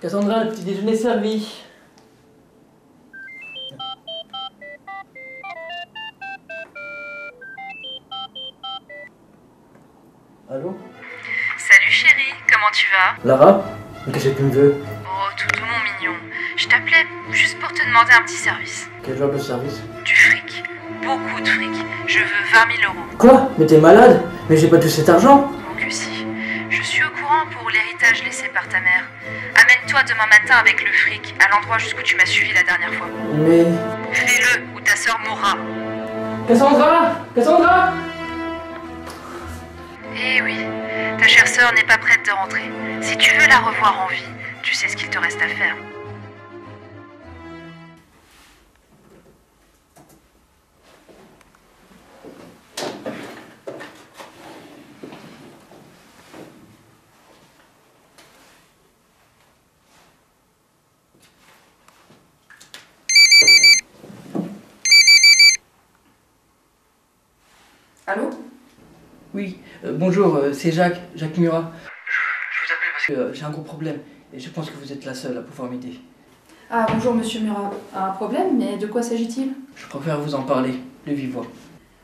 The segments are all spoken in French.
Cassandra, le petit déjeuner est servi. Allô? Salut chérie, comment tu vas? Lara? Mais qu'est-ce que tu me veux? Oh, Toutou mon mignon. Je t'appelais juste pour te demander un petit service. Quel genre de service? Du fric. Beaucoup de fric. Je veux 20 000 euros. Quoi? Mais t'es malade? Mais j'ai pas tout cet argent. Oh que si. Je suis au courant pour l'héritage laissé par ta mère. Amène-toi demain matin avec le fric à l'endroit jusqu'où tu m'as suivi la dernière fois. Mais... Fais-le ou ta sœur mourra. Cassandra! Cassandra! Eh oui, ta chère sœur n'est pas prête de rentrer. Si tu veux la revoir en vie, tu sais ce qu'il te reste à faire. Allô? Oui, bonjour, c'est Jacques Murat. Je vous appelle parce que... J'ai un gros problème et je pense que vous êtes la seule à pouvoir m'aider. Ah, bonjour monsieur Murat. Un problème, mais de quoi s'agit-il? Je préfère vous en parler, de vive voix.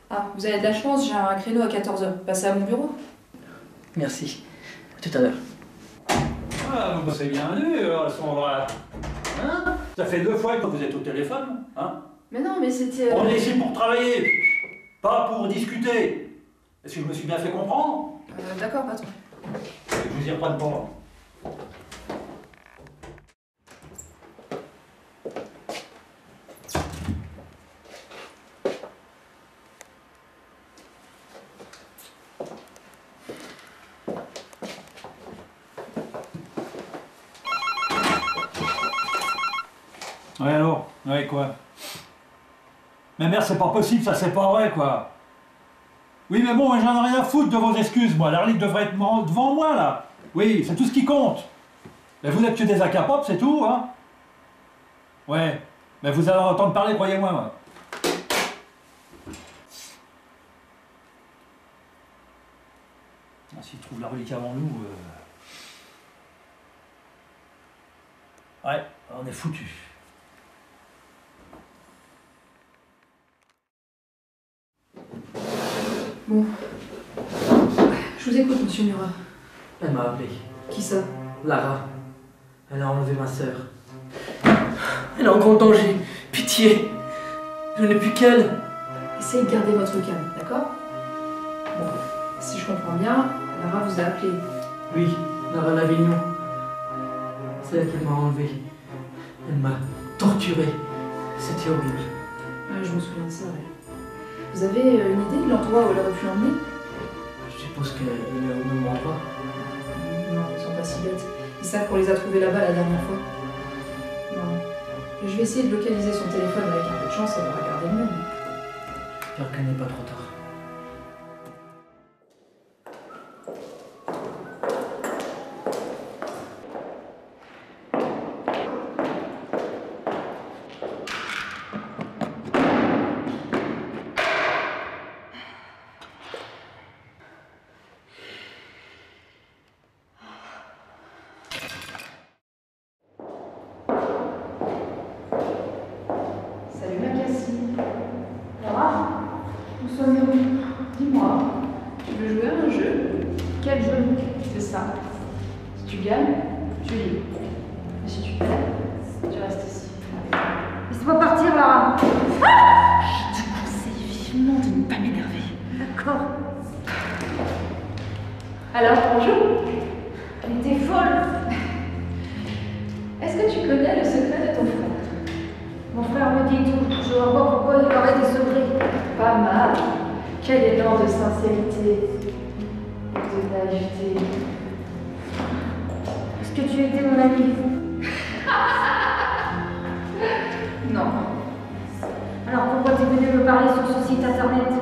Ah, vous avez de la chance, j'ai un créneau à 14h. Passez à mon bureau. Merci. À tout à l'heure. Ah, vous bossez bien dur à ce moment-là. Hein? Ça fait 2 fois que vous êtes au téléphone, hein? Mais non, mais c'était... On est ici pour travailler, pas pour discuter. Est-ce que je me suis bien fait comprendre? D'accord, patron. Je vous y reprenne pas. Ouais alors? Ouais quoi? Mais merde, c'est pas possible, ça c'est pas vrai quoi. Oui mais bon, j'en ai rien à foutre de vos excuses, moi. L'arlique devrait être devant moi là. Oui, c'est tout ce qui compte. Mais vous n'êtes que des incapables, c'est tout, hein? Ouais. Mais vous allez en entendre parler, croyez-moi. Moi. Ah, s'ils trouvent la relique avant nous... Ouais, on est foutus. Bon. Je vous écoute, monsieur Murat. Elle m'a appelé. Qui ça? Lara. Elle a enlevé ma sœur. Elle est en grand danger. Pitié. Je n'ai plus qu'elle. Essayez de garder votre calme, d'accord? Bon, si je comprends bien, Lara vous a appelé. Oui, Lara Lavignon. C'est elle qui m'a enlevé. Elle m'a torturé. C'était horrible. Je me souviens de ça, ouais. Vous avez une idée de l'endroit où elle aurait pu l'emmener? Je suppose qu'elle ne me ment pas. Non, ils sont pas si bêtes. Ils savent qu'on les a trouvés là-bas la dernière fois. Non. Je vais essayer de localiser son téléphone avec un peu de chance, elle va regarder le même. J'espère qu'elle n'est pas trop tard. Salut ma Cassie. Lara, nous sommes heureux. Dis-moi, tu veux jouer à un jeu? Quel jeu? C'est ça. Si tu gagnes, tu es libre. Et si tu perds, tu restes ici. Laisse-moi partir, Lara. Je te conseille vivement de ne pas m'énerver. D'accord. Alors, on joue? Mais t'es folle. Est-ce que tu connais le secret de ton frère? Mon frère me dit tout. Je vois pas pourquoi il aurait des secrets. Pas mal. Quel élan de sincérité, de naïveté. Est-ce que tu étais mon ami? Non. Alors pourquoi t'es venu me parler sur ce site internet?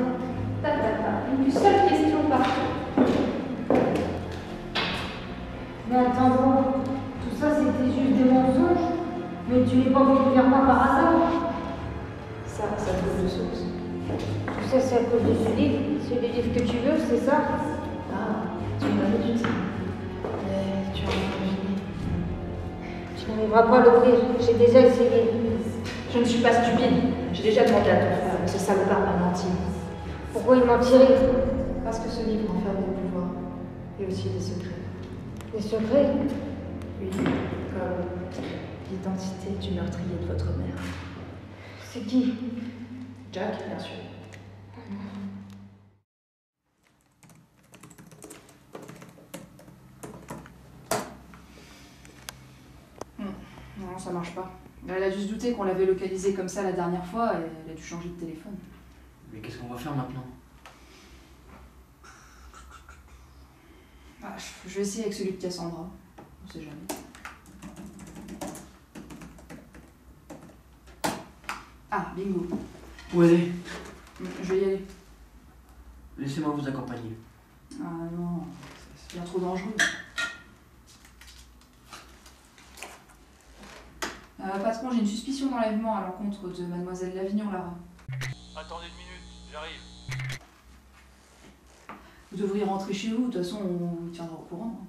Une seule question par jour. Mais attends, tout ça c'était juste des mensonges. Mais tu n'es pas venu vers moi par hasard. Ça cause de sauce. Tout ça c'est à cause de ce livre. C'est le livre que tu veux, c'est ça? Ah, tu me donnes du temps. Mais tu as envie. Tu n'arriveras pas à l'ouvrir, j'ai déjà essayé. Je ne suis pas stupide. J'ai déjà demandé à ton frère, mais ce salopard m'a menti. Pourquoi il mentirait? Parce que ce livre enferme des pouvoirs et aussi des secrets. Des secrets? Oui, comme l'identité du meurtrier de votre mère. C'est qui? Jack, bien sûr. Non, ça marche pas. Elle a dû se douter qu'on l'avait localisé comme ça la dernière fois et elle a dû changer de téléphone. Mais qu'est-ce qu'on va faire maintenant? Ah, je vais essayer avec celui de Cassandra. On sait jamais. Ah, bingo. Où elle est? Je vais y aller. Laissez-moi vous accompagner. Ah non, c'est bien trop dangereux. Patron, j'ai une suspicion d'enlèvement à l'encontre de Mademoiselle Lavignon, Lara. Attendez une minute, j'arrive. Vous devriez rentrer chez vous, de toute façon, on vous tiendra au courant.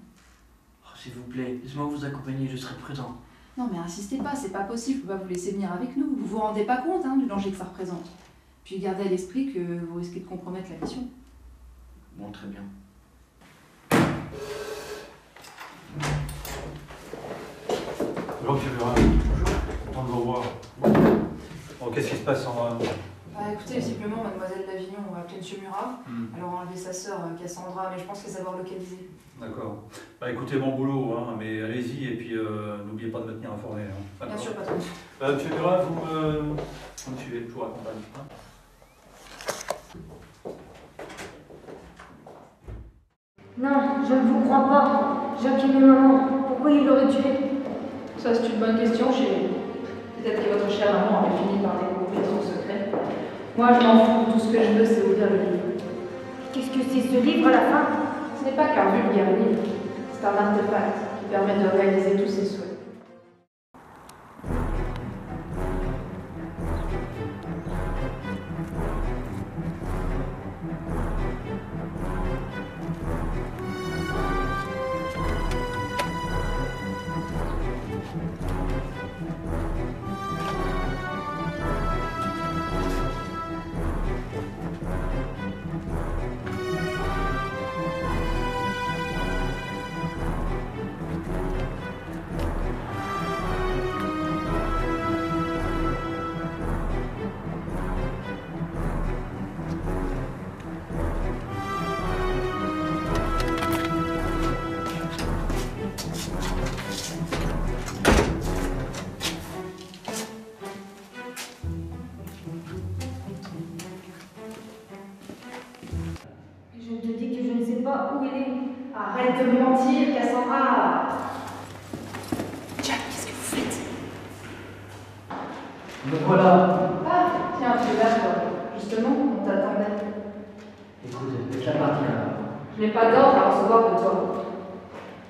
Oh, s'il vous plaît, laissez-moi vous accompagner, je serai présent. Non mais insistez pas, c'est pas possible, je peux pas vous laisser venir avec nous. Vous vous rendez pas compte du danger que ça représente. Puis gardez à l'esprit que vous risquez de compromettre la mission. Bon, très bien. Bonjour, monsieur Murat. Bonjour. Content de vous revoir. Bon, qu'est-ce qui se passe en... Bah écoutez, visiblement, Mademoiselle Lavignon a appelé Monsieur Murat. Elle a enlevé sa sœur, Cassandra, mais je pense qu'elle savoir localiser. D'accord. Bah écoutez, bon boulot, hein, mais allez-y et puis n'oubliez pas de me tenir informé. Hein. Bien sûr, patron. Monsieur Murat, vous me suivez, je vous raccompagne. Hein. Non, je ne vous crois pas. Jacques et mes mamans, pourquoi il l'aurait tué? Ça, c'est une bonne question, chérie. Peut-être que votre chère maman avait fini par découvrir son secret. Moi, je m'en fous. Tout ce que je veux, c'est ouvrir le livre. Qu'est-ce que c'est ce livre à la fin? Ce n'est pas qu'un vulgaire livre. C'est un artefact qui permet de réaliser tous ses souhaits. Je te dis que je ne sais pas où il est. Arrête de mentir, Cassandra! Jack, qu'est-ce que vous faites? Me voilà. Ah, tiens, tu es là, toi. Justement, on t'attendait. Écoute, faites la partie là. Je n'ai pas d'ordre à recevoir de toi.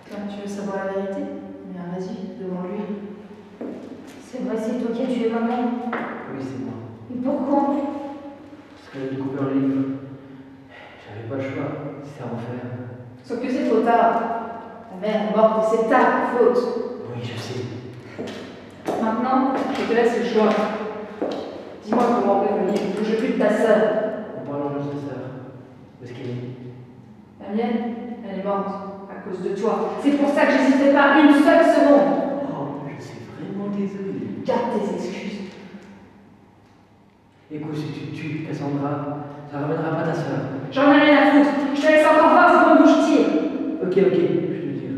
Tiens, tu veux savoir la vérité? Bien, vas-y, devant lui. C'est vrai, c'est toi qui as tué maman. Oui, c'est moi. Et pourquoi? Parce qu'elle a découvert le livre. J'avais pas le choix. C'était à refaire. Sauf que c'est trop tard. Ta mère est morte et c'est ta faute. Oui, je sais. Maintenant, je te laisse le choix. Dis-moi comment ouvrir le livre, que je plus de ta sœur. En parlant de sa sœur. Où est-ce qu'elle est? La mienne, elle est morte à cause de toi. C'est pour ça que j'hésitais pas une seule seconde. Oh, je suis vraiment désolé. Garde tes excuses. Écoute, si tu tues Cassandra, ça ramènera pas ta sœur. J'en ai rien à foutre. Je te laisse encore 20 secondes où je tire. Ok, je te tire.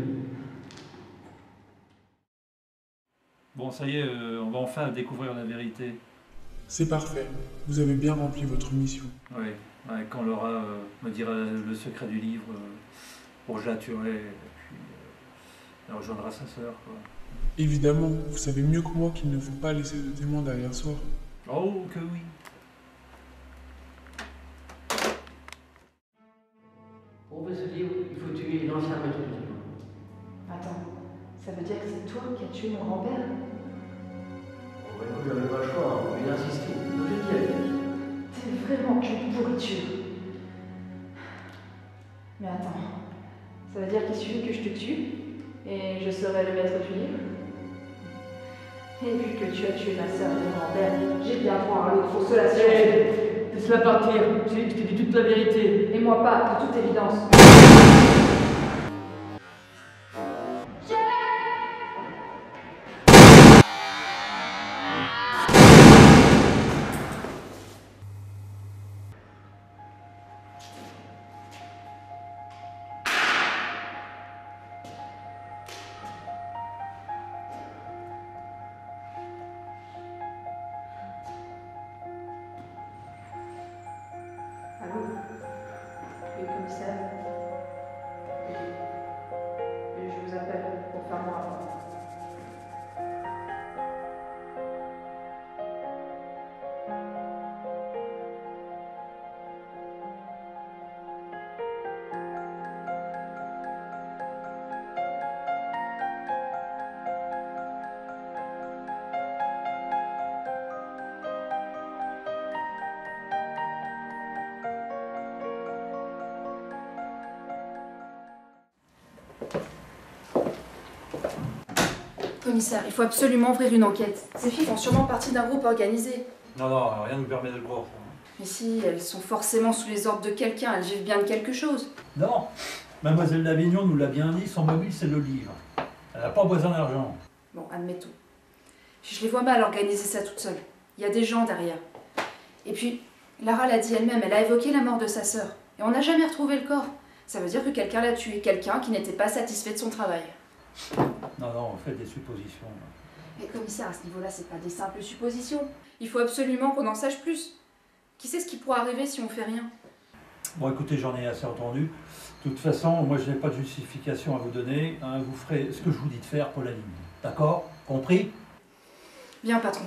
Bon, ça y est, on va enfin découvrir la vérité. C'est parfait. Vous avez bien rempli votre mission. Oui, ouais, quand Laura me dira le secret du livre, bon, je la tuerai, et puis elle rejoindra sa sœur, quoi. Évidemment, vous savez mieux que moi qu'il ne faut pas laisser de témoins derrière soi. Oh, que oui. Pour ouvrir ce livre, il faut tuer l'ancien maître du livre. Attends, ça veut dire que c'est toi qui as tué mon grand-père? Bon, écoute, j'avais pas le choix, hein. Il a insisté. Donc j'ai dit à lui. T'es vraiment qu'une pourriture. Mais attends, ça veut dire qu'il suffit que je te tue et je serai le maître du livre? Et vu que tu as tué ma sœur et mon grand-père, j'ai bien droit à l'autre consolation. Hé, laisse-la partir. Je t'ai dit toute la vérité. Et moi pas, de toute évidence. Allô? Oui, commissaire. Oui, je vous appelle pour faire moi. Commissaire, il faut absolument ouvrir une enquête. Ces filles font sûrement partie d'un groupe organisé. Non, non, rien ne nous permet de le croire. Mais si, elles sont forcément sous les ordres de quelqu'un, elles vivent bien de quelque chose. Non, Mademoiselle Lavignon nous l'a bien dit, son mobile c'est le livre. Elle n'a pas besoin d'argent. Bon, admettons. Je les vois mal organiser ça toute seule. Il y a des gens derrière. Et puis, Lara l'a dit elle-même, elle a évoqué la mort de sa sœur. Et on n'a jamais retrouvé le corps. Ça veut dire que quelqu'un l'a tué, quelqu'un qui n'était pas satisfait de son travail. Non, non, on fait des suppositions. Mais commissaire, à ce niveau-là, c'est pas des simples suppositions. Il faut absolument qu'on en sache plus. Qui sait ce qui pourra arriver si on fait rien? Bon, écoutez, j'en ai assez entendu. De toute façon, moi, je n'ai pas de justification à vous donner. Hein, vous ferez ce que je vous dis de faire pour la ligne. D'accord? Compris? Bien, patron.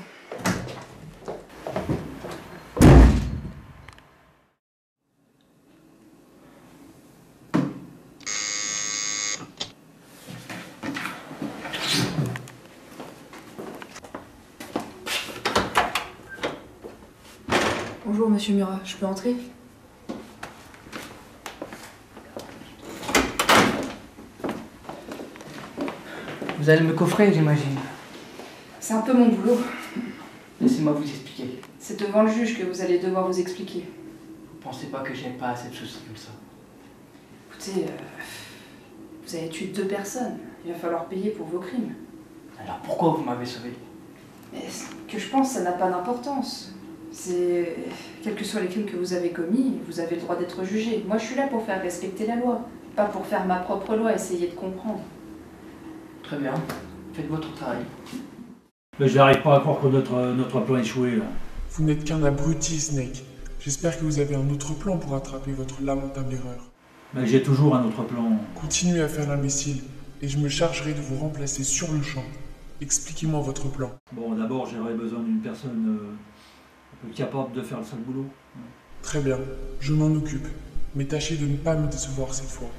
Bonjour, monsieur Murat, je peux entrer? Vous allez me coffrer, j'imagine. C'est un peu mon boulot. Laissez-moi vous expliquer. C'est devant le juge que vous allez devoir vous expliquer. Vous pensez pas que j'ai pas assez de soucis comme ça? Écoutez, vous avez tué 2 personnes. Il va falloir payer pour vos crimes. Alors pourquoi vous m'avez sauvé? Mais ce que je pense, ça n'a pas d'importance. C'est... Quels que soient les crimes que vous avez commis, vous avez le droit d'être jugé. Moi, je suis là pour faire respecter la loi. Pas pour faire ma propre loi, essayer de comprendre. Très bien. Faites votre travail. Mais je n'arrive pas à croire que notre plan a échoué, là. Vous n'êtes qu'un abruti, Snake. J'espère que vous avez un autre plan pour rattraper votre lamentable erreur. Mais j'ai toujours un autre plan. Continuez à faire l'imbécile, et je me chargerai de vous remplacer sur le champ. Expliquez-moi votre plan. Bon, d'abord, j'aurais besoin d'une personne un peu capable de faire le sale boulot. Très bien, je m'en occupe. Mais tâchez de ne pas me décevoir cette fois.